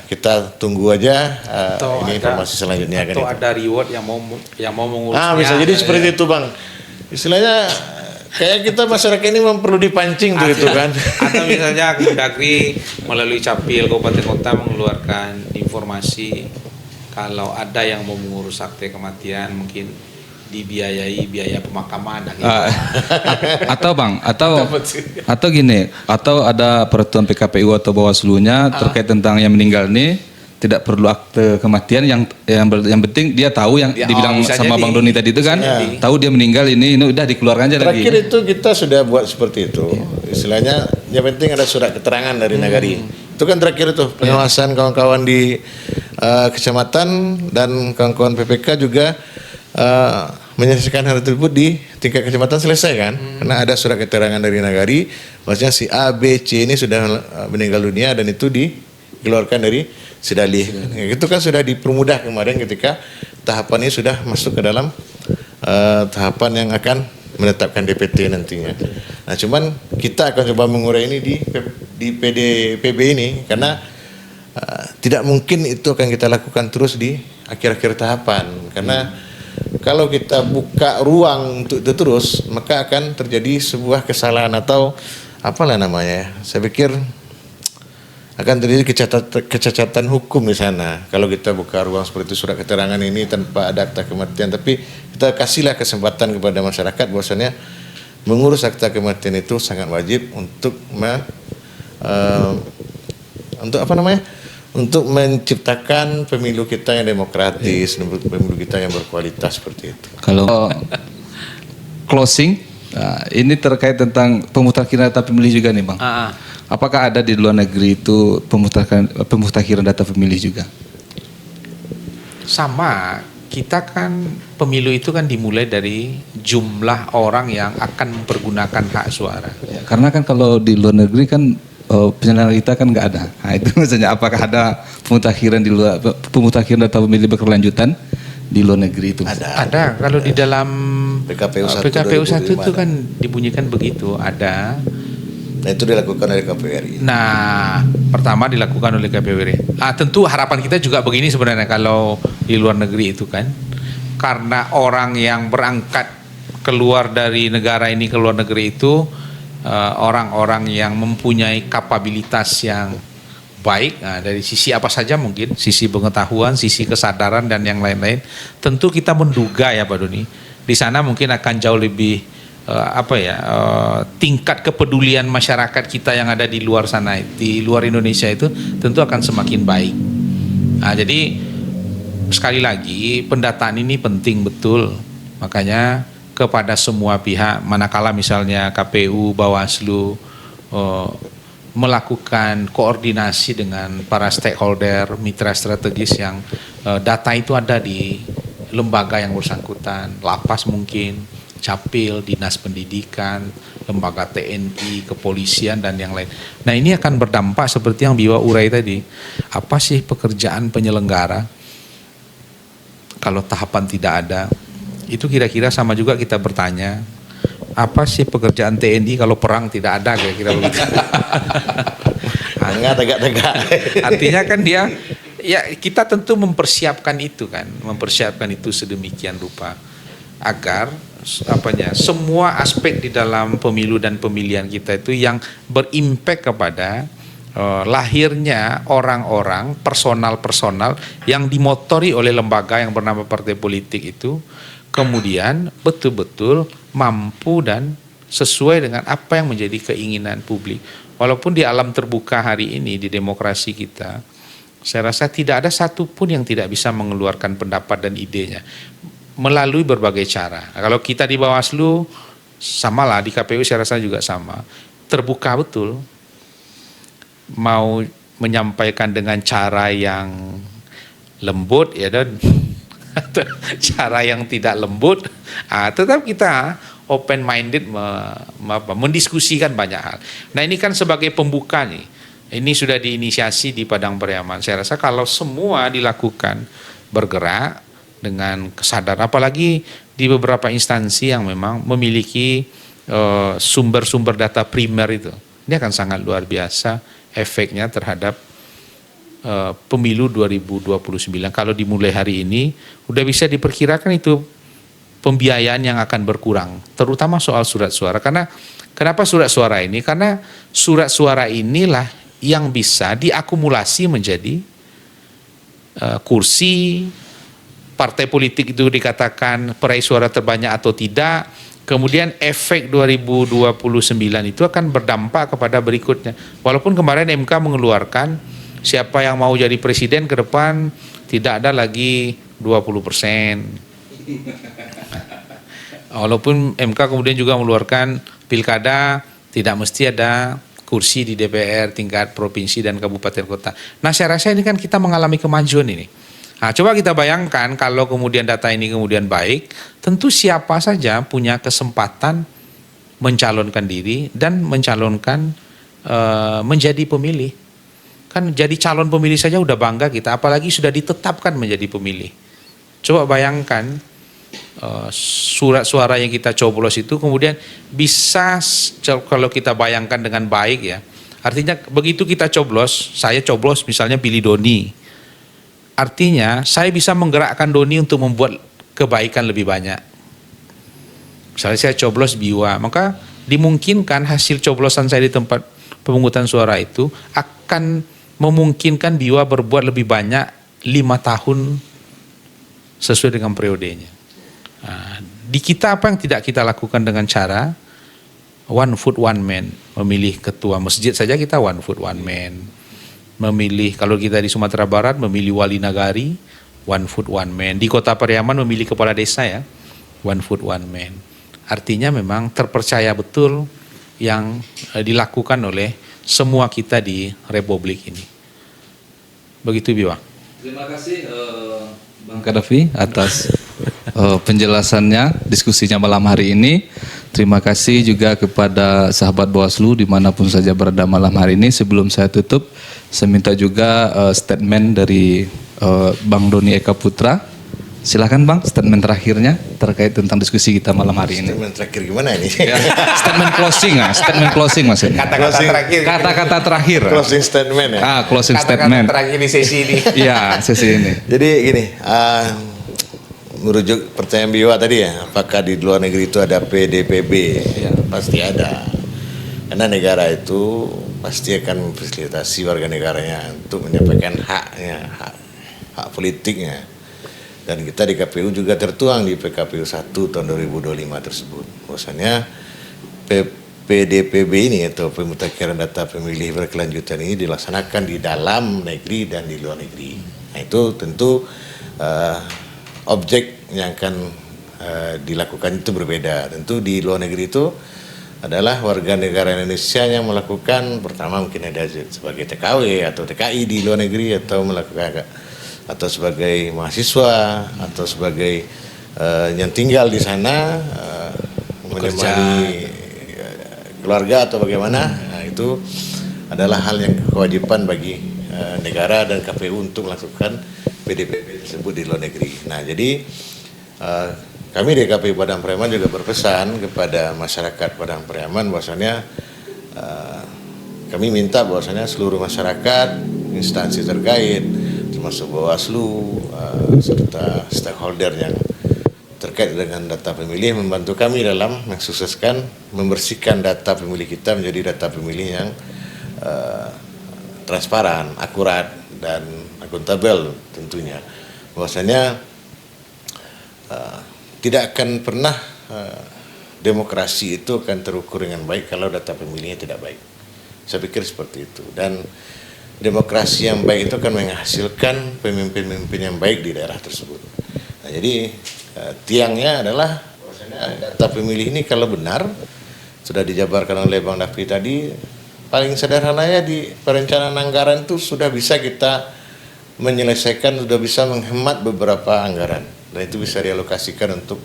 kita tunggu aja ini informasi selanjutnya kan. Atau ada reward yang mau mengurusnya. Bisa jadi seperti itu Bang. Istilahnya Kayak kita masyarakat ini memang perlu dipancing tuh itu kan. Atau misalnya Kemendagri melalui Capil Kabupaten Kota mengeluarkan informasi kalau ada yang mau mengurus akte kematian mungkin dibiayai biaya pemakaman gitu. Atau Bang, atau gini, atau ada peraturan PKPU atau Bawaslu-nya terkait tentang yang meninggal ini tidak perlu akte kematian, yang penting dia tahu yang Ya, dibilang bisa sama jadi. Bang Doni tadi itu kan, Jadi. tahu dia meninggal ini udah dikeluarkan aja lagi. Terakhir itu kita sudah buat seperti itu. Istilahnya yang penting ada surat keterangan dari Nagari. Itu kan terakhir itu pengawasan kawan-kawan di kecamatan dan kawan-kawan PPK juga menyelesaikan hal tersebut di tingkat kecamatan selesai kan. Karena ada surat keterangan dari Nagari, maksudnya si A, B, C ini sudah meninggal dunia dan itu dikeluarkan dari Sidalih. Itu kan sudah dipermudah kemarin ketika tahapan ini sudah masuk ke dalam tahapan yang akan menetapkan DPT nantinya. Nah, cuman kita akan coba mengurai ini di PDPB ini karena tidak mungkin itu akan kita lakukan terus di akhir-akhir tahapan karena kalau kita buka ruang untuk itu terus maka akan terjadi sebuah kesalahan atau apalah namanya. Saya pikir akan terjadi kecacatan hukum di sana kalau kita buka ruang seperti itu, surat keterangan ini tanpa ada akta kematian. Tapi kita kasihlah kesempatan kepada masyarakat bahwasanya mengurus akta kematian itu sangat wajib untuk untuk menciptakan pemilu kita yang demokratis, pemilu kita yang berkualitas seperti itu. Kalau closing, ini terkait tentang pemutakhiran data pemilih juga nih Bang. Apakah ada di luar negeri itu pemutakhiran data pemilih juga? Sama, kita kan pemilu itu kan dimulai dari jumlah orang yang akan mempergunakan hak suara. Ya, karena kan kalau di luar negeri kan penyelenggaraan kita kan nggak ada. Nah, itu maksudnya apakah ada pemutakhiran data pemilih berkelanjutan di luar negeri itu? Ada. Kalau di dalam PKPU 1 1 itu kan dibunyikan begitu, ada. Nah, itu dilakukan oleh KPU RI. Nah, pertama dilakukan oleh KPU RI. Tentu harapan kita juga begini sebenarnya kalau di luar negeri itu kan, karena orang yang berangkat keluar dari negara ini ke luar negeri itu orang-orang yang mempunyai kapabilitas yang baik, dari sisi apa saja mungkin, sisi pengetahuan, sisi kesadaran dan yang lain-lain. Tentu kita menduga ya Pak Doni, di sana mungkin akan jauh lebih tingkat kepedulian masyarakat kita yang ada di luar sana, di luar Indonesia itu tentu akan semakin baik. Nah, jadi sekali lagi pendataan ini penting betul, makanya kepada semua pihak, manakala misalnya KPU, Bawaslu melakukan koordinasi dengan para stakeholder, mitra strategis yang data itu ada di lembaga yang bersangkutan, lapas mungkin, Capil, Dinas Pendidikan, lembaga TNI, kepolisian dan yang lain. Nah, ini akan berdampak seperti yang Biwa urai tadi. Apa sih pekerjaan penyelenggara kalau tahapan tidak ada? Itu kira-kira sama juga kita bertanya, apa sih pekerjaan TNI kalau perang tidak ada, kira-kira begitu. Tegak-tegak. Artinya kan dia, ya kita tentu mempersiapkan itu kan, mempersiapkan itu sedemikian rupa agar semua aspek di dalam pemilu dan pemilihan kita itu yang berimpact kepada lahirnya orang-orang, personal-personal yang dimotori oleh lembaga yang bernama partai politik itu, kemudian betul-betul mampu dan sesuai dengan apa yang menjadi keinginan publik. Walaupun di alam terbuka hari ini, di demokrasi kita, saya rasa tidak ada satupun yang tidak bisa mengeluarkan pendapat dan idenya melalui berbagai cara. Kalau kita di Bawaslu, samalah, di KPU saya rasa juga sama, terbuka betul, mau menyampaikan dengan cara yang lembut ya dan cara yang tidak lembut, tetap kita open minded mendiskusikan banyak hal. Nah, ini kan sebagai pembuka nih, ini sudah diinisiasi di Padang Pariaman. Saya rasa kalau semua dilakukan bergerak dengan kesadaran, apalagi di beberapa instansi yang memang memiliki sumber-sumber data primer itu, ini akan sangat luar biasa efeknya terhadap pemilu 2029. Kalau dimulai hari ini, udah bisa diperkirakan itu pembiayaan yang akan berkurang, terutama soal surat suara. Karena kenapa surat suara ini? Karena surat suara inilah yang bisa diakumulasi menjadi kursi. Partai politik itu dikatakan peraih suara terbanyak atau tidak. Kemudian efek 2029 itu akan berdampak kepada berikutnya. Walaupun kemarin MK mengeluarkan siapa yang mau jadi presiden ke depan tidak ada lagi 20%. Walaupun MK kemudian juga mengeluarkan pilkada tidak mesti ada kursi di DPR tingkat provinsi dan kabupaten kota. Nah, saya rasa ini kan kita mengalami kemajuan ini. Nah, coba kita bayangkan kalau kemudian data ini kemudian baik, tentu siapa saja punya kesempatan mencalonkan diri dan mencalonkan menjadi pemilih. Kan jadi calon pemilih saja udah bangga kita, apalagi sudah ditetapkan menjadi pemilih. Coba bayangkan surat suara yang kita coblos itu kemudian bisa, kalau kita bayangkan dengan baik ya, artinya begitu kita coblos, saya coblos misalnya pilih Doni. Artinya saya bisa menggerakkan Doni untuk membuat kebaikan lebih banyak. Misalnya saya coblos Biwa, maka dimungkinkan hasil coblosan saya di tempat pemungutan suara itu akan memungkinkan Biwa berbuat lebih banyak 5 tahun sesuai dengan periodenya. Nah, di kita apa yang tidak kita lakukan dengan cara one foot one man, memilih ketua masjid saja kita one foot one man. Memilih, kalau kita di Sumatera Barat memilih wali nagari, one foot one man. Di Kota Pariaman memilih kepala desa ya, one foot one man. Artinya memang terpercaya betul yang dilakukan oleh semua kita di Republik ini. Begitu Biwa. Terima kasih Bang Kadafi atas penjelasannya, diskusinya malam hari ini. Terima kasih juga kepada sahabat Bawaslu dimanapun saja berada malam hari ini. Sebelum saya tutup, saya minta juga statement dari Bang Doni Eka Putra. Silakan Bang, statement terakhirnya terkait tentang diskusi kita malam hari ini. Statement terakhir gimana ini? Ya, statement closing maksudnya. Kata-kata terakhir. Closing statement ya. Closing statement. Terakhir di sesi ini. Iya, sesi ini. Jadi gini, merujuk pertanyaan Biwa tadi ya, apakah di luar negeri itu ada PDPB? Ya, pasti ada. Karena negara itu pasti akan memfasilitasi warga negaranya untuk menyampaikan haknya, hak politiknya. Dan kita di KPU juga tertuang di PKPU 1 tahun 2025 tersebut. Bahwasanya PDPB ini atau pemutakhiran data pemilih berkelanjutan ini dilaksanakan di dalam negeri dan di luar negeri. Nah itu tentu objek yang akan dilakukan itu berbeda. Tentu di luar negeri itu adalah warga negara Indonesia yang melakukan, pertama mungkin ada sebagai TKW atau TKI di luar negeri, atau melakukan atau sebagai mahasiswa atau sebagai yang tinggal di sana menemani keluarga atau bagaimana. Nah, itu adalah hal yang kewajiban bagi negara dan KPU untuk melakukan PDPB tersebut di luar negeri. Nah, jadi kami di KPU Padang Pariaman juga berpesan kepada masyarakat Padang Pariaman bahwasanya kami minta bahwasanya seluruh masyarakat, instansi terkait termasuk Bawaslu serta stakeholder yang terkait dengan data pemilih membantu kami dalam mensukseskan membersihkan data pemilih kita menjadi data pemilih yang transparan, akurat dan akuntabel tentunya. Bahwasanya tidak akan pernah demokrasi itu akan terukur dengan baik kalau data pemilihnya tidak baik. Saya pikir seperti itu. Dan demokrasi yang baik itu akan menghasilkan pemimpin-pemimpin yang baik di daerah tersebut. Nah, jadi tiangnya adalah data pemilih ini kalau benar sudah dijabarkan oleh Bang Dafi tadi, paling sederhananya di perencanaan anggaran itu sudah bisa kita menyelesaikan, sudah bisa menghemat beberapa anggaran dan itu bisa dialokasikan untuk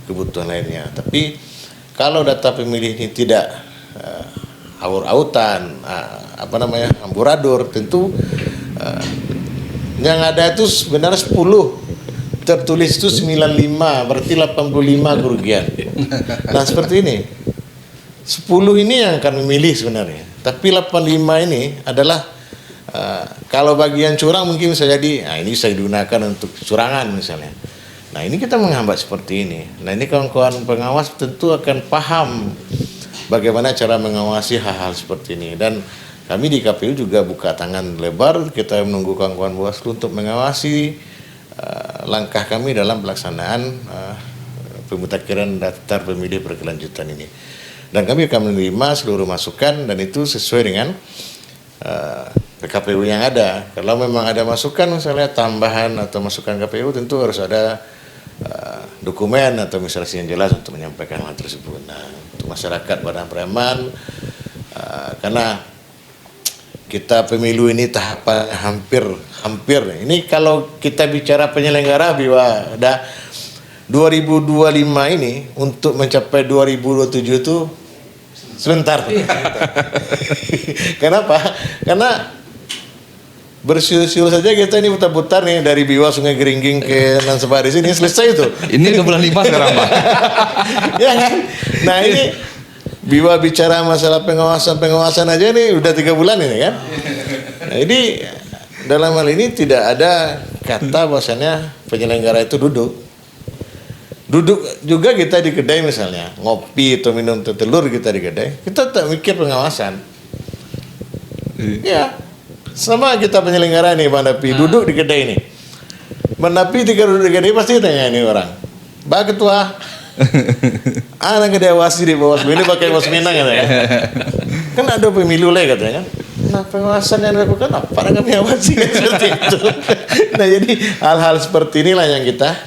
kebutuhan lainnya. Tapi kalau data pemilih ini tidak aur-autan, amburadul, tentu yang ada itu sebenarnya 10, tertulis itu 95, berarti 85 kerugian. Nah seperti ini, 10 ini yang akan memilih sebenarnya, tapi 85 ini adalah kalau bagian curang mungkin bisa jadi, nah ini bisa digunakan untuk curangan misalnya. Nah ini kita menghambat seperti ini. Nah ini kawan-kawan pengawas tentu akan paham bagaimana cara mengawasi hal-hal seperti ini. Dan kami di KPU juga buka tangan lebar, kita menunggu kawan-kawan Bawaslu untuk mengawasi langkah kami dalam pelaksanaan pemutakhiran daftar pemilih berkelanjutan ini. Dan kami akan menerima seluruh masukan dan itu sesuai dengan KPU yang ada. Kalau memang ada masukan misalnya tambahan atau masukan KPU tentu harus ada dokumen atau misalnya yang jelas untuk menyampaikan hal tersebut. Nah, untuk masyarakat Padang Pariaman, karena kita pemilu ini tahapan hampir. Ini kalau kita bicara penyelenggara Biwa, ada 2025 ini untuk mencapai 2027 itu sebentar. Kenapa? Karena bersiul-siul saja kita ini putar-putar nih dari Biwa Sungai Geringging ke Nansebari sini selesai itu. Ini udah bulan 5 sekarang, Pak. Ya kan? Nah ini Biwa bicara masalah pengawasan aja nih udah 3 bulan ini kan. Nah ini dalam hal ini tidak ada kata bahwasannya penyelenggara itu duduk juga kita di kedai misalnya ngopi atau minum telur kita di kedai, kita tak mikir pengawasan. Ya sama kita penyelenggara nih Bang Dapi duduk di kedai ini. Bang Dapi ketika duduk di kedai pasti tanya ini orang, Pak Ketua, anak kedai wasi di Bawaslu ini pakai bos Minang katanya. Kan ada pemilu lah katanya. Nah pengawasan yang dilakukan apa? Kami awasi seperti itu. Nah jadi hal-hal seperti inilah yang kita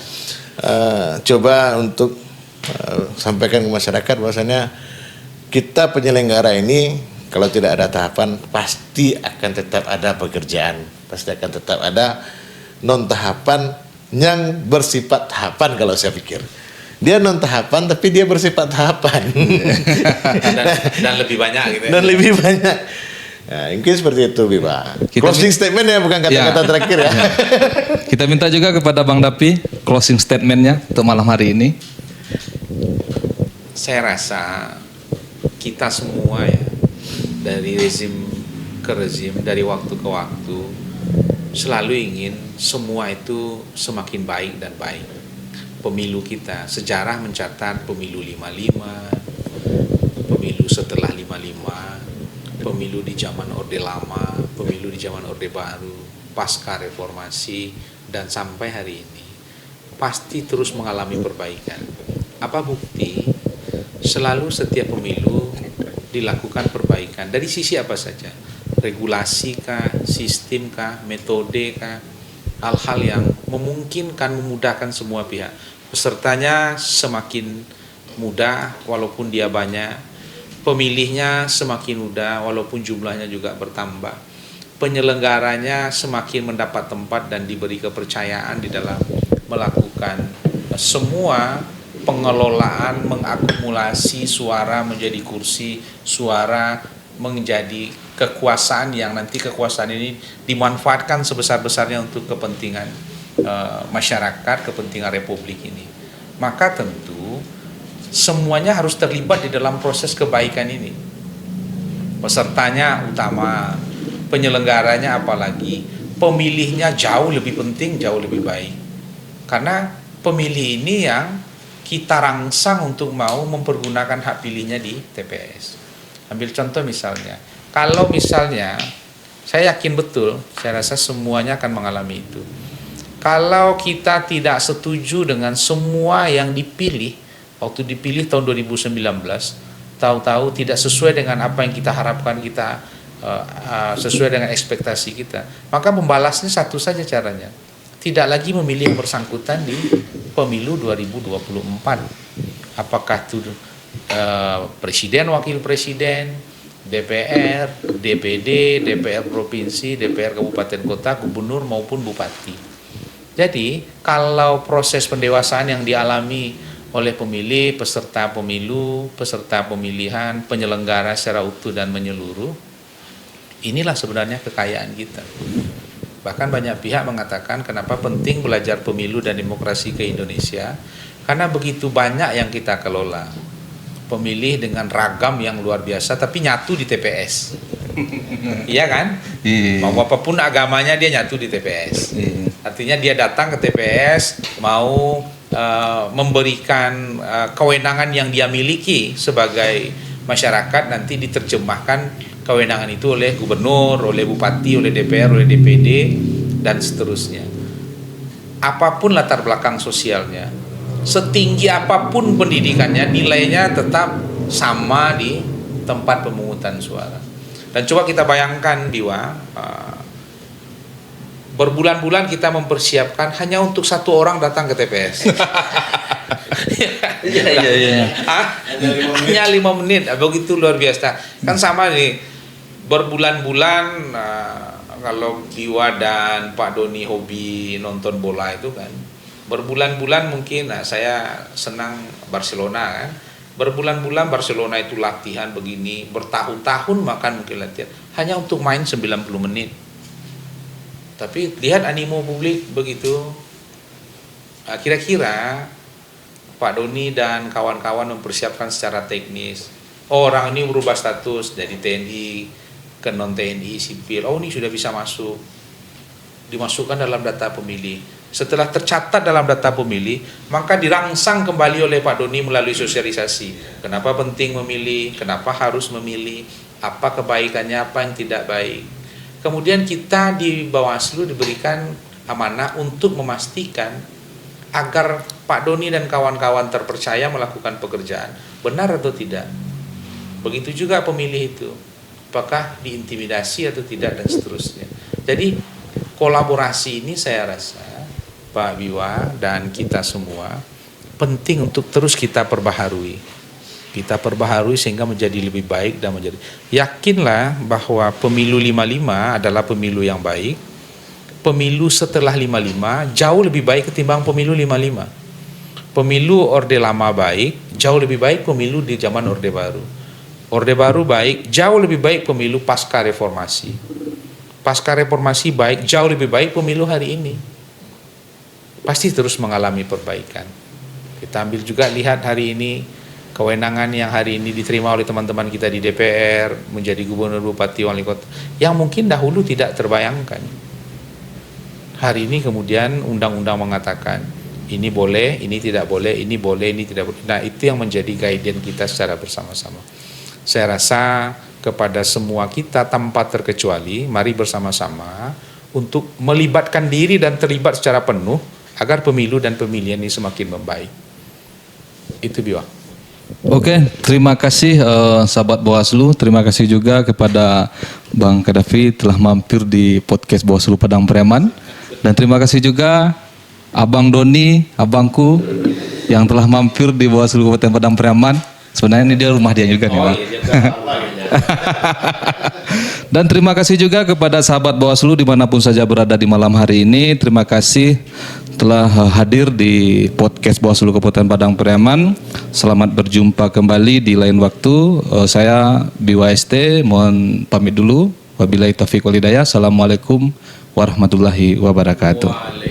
coba untuk sampaikan ke masyarakat bahwasanya kita penyelenggara ini kalau tidak ada tahapan pasti akan tetap ada pekerjaan, pasti akan tetap ada non tahapan yang bersifat tahapan kalau saya pikir. Dia non tahapan tapi dia bersifat tahapan. dan lebih banyak gitu ya. Dan lebih banyak. Nah, mungkin seperti itu, Biba. Closing statement ya, bukan kata-kata terakhir ya. Kita minta juga kepada Bang Dapi closing statementnya untuk malam hari ini. Saya rasa kita semua ya, dari rezim ke rezim, dari waktu ke waktu, selalu ingin semua itu semakin baik dan baik. Pemilu kita, sejarah mencatat pemilu 55, pemilu setelah 55, pemilu di zaman Orde Lama, pemilu di zaman Orde Baru, pasca reformasi, dan sampai hari ini. Pasti terus mengalami perbaikan. Apa bukti? Selalu setiap pemilu dilakukan perbaikan. Dari sisi apa saja? Regulasi kah, sistem kah, metode kah, hal-hal yang memungkinkan, memudahkan semua pihak. Pesertanya semakin mudah walaupun dia banyak, pemilihnya semakin mudah walaupun jumlahnya juga bertambah, penyelenggaranya semakin mendapat tempat dan diberi kepercayaan di dalam melakukan semua pengelolaan, mengakumulasi suara menjadi kursi, suara menjadi kekuasaan yang nanti kekuasaan ini dimanfaatkan sebesar-besarnya untuk kepentingan masyarakat, kepentingan republik ini. Maka tentu semuanya harus terlibat di dalam proses kebaikan ini. Pesertanya utama, penyelenggaranya apalagi, pemilihnya jauh lebih penting, jauh lebih baik. Karena pemilih ini yang kita rangsang untuk mau mempergunakan hak pilihnya di TPS. Ambil contoh misalnya, kalau misalnya saya yakin betul, saya rasa semuanya akan mengalami itu. Kalau kita tidak setuju dengan semua yang dipilih, waktu dipilih tahun 2019, tahu-tahu tidak sesuai dengan apa yang kita harapkan, kita sesuai dengan ekspektasi kita, maka membalasnya satu saja caranya, tidak lagi memilih yang bersangkutan di pemilu 2024. Apakah itu presiden, wakil presiden, DPR, DPD, DPR provinsi, DPR kabupaten kota, gubernur maupun bupati. Jadi kalau proses pendewasaan yang dialami oleh pemilih, peserta pemilu, peserta pemilihan, penyelenggara secara utuh dan menyeluruh, inilah sebenarnya kekayaan kita. Bahkan banyak pihak mengatakan kenapa penting belajar pemilu dan demokrasi ke Indonesia, karena begitu banyak yang kita kelola. Pemilih dengan ragam yang luar biasa tapi nyatu di TPS. Iya kan? Mau apapun agamanya dia nyatu di TPS. Artinya dia datang ke TPS mau memberikan kewenangan yang dia miliki sebagai masyarakat, nanti diterjemahkan kewenangan itu oleh gubernur, oleh bupati, oleh DPR, oleh DPD, dan seterusnya. Apapun latar belakang sosialnya, setinggi apapun pendidikannya, nilainya tetap sama di tempat pemungutan suara. Dan coba kita bayangkan, Biwa, berbulan-bulan kita mempersiapkan hanya untuk satu orang datang ke TPS. Iya. Hanya 5 menit, begitu luar biasa. Kan sama nih, berbulan-bulan kalau Biwa dan Pak Doni hobi nonton bola itu kan, berbulan-bulan mungkin saya senang Barcelona kan, berbulan-bulan Barcelona itu latihan begini, bertahun-tahun makan mungkin latihan hanya untuk main 90 menit. Tapi lihat animo publik begitu. Kira-kira Pak Doni dan kawan-kawan mempersiapkan secara teknis. Oh, orang ini berubah status dari TNI ke non TNI sipil. Oh, ini sudah bisa masuk. Dimasukkan dalam data pemilih. Setelah tercatat dalam data pemilih, maka dirangsang kembali oleh Pak Doni melalui sosialisasi. Kenapa penting memilih? Kenapa harus memilih? Apa kebaikannya? Apa yang tidak baik? Kemudian kita di Bawaslu diberikan amanah untuk memastikan agar Pak Doni dan kawan-kawan terpercaya melakukan pekerjaan. Benar atau tidak? Begitu juga pemilih itu. Apakah diintimidasi atau tidak dan seterusnya. Jadi kolaborasi ini saya rasa Pak Biwa dan kita semua penting untuk terus kita perbaharui. Kita perbaharui sehingga menjadi lebih baik dan menjadi, yakinlah bahwa pemilu 55 adalah pemilu yang baik. Pemilu setelah 55 jauh lebih baik ketimbang pemilu 55. Pemilu Orde Lama baik, jauh lebih baik pemilu di zaman Orde Baru. Orde Baru baik, jauh lebih baik pemilu pasca reformasi. Pasca reformasi baik, jauh lebih baik pemilu hari ini. Pasti terus mengalami perbaikan. Kita ambil juga lihat hari ini kewenangan yang hari ini diterima oleh teman-teman kita di DPR, menjadi gubernur, bupati, wali kota, yang mungkin dahulu tidak terbayangkan. Hari ini kemudian undang-undang mengatakan ini boleh, ini tidak boleh, ini boleh, ini tidak boleh. Nah, itu yang menjadi guidance kita secara bersama-sama. Saya rasa kepada semua kita tanpa terkecuali, mari bersama-sama untuk melibatkan diri dan terlibat secara penuh agar pemilu dan pemilihan ini semakin membaik. Itu Biwa. Oke, terima kasih sahabat Bawaslu. Terima kasih juga kepada Bang Kadafi telah mampir di podcast Bawaslu Padang Preman. Dan terima kasih juga Abang Doni, abangku yang telah mampir di Bawaslu Kabupaten Padang Preman. Sebenarnya ini dia rumah dia juga nih, Bang. Dan terima kasih juga kepada sahabat Bawaslu dimanapun saja berada di malam hari ini. Terima kasih telah hadir di podcast Bawaslu Kabupaten Padang Preman. Selamat berjumpa kembali di lain waktu. Saya BWST mohon pamit dulu. Wabillahi taufiq wal hidayah. Assalamualaikum warahmatullahi wabarakatuh.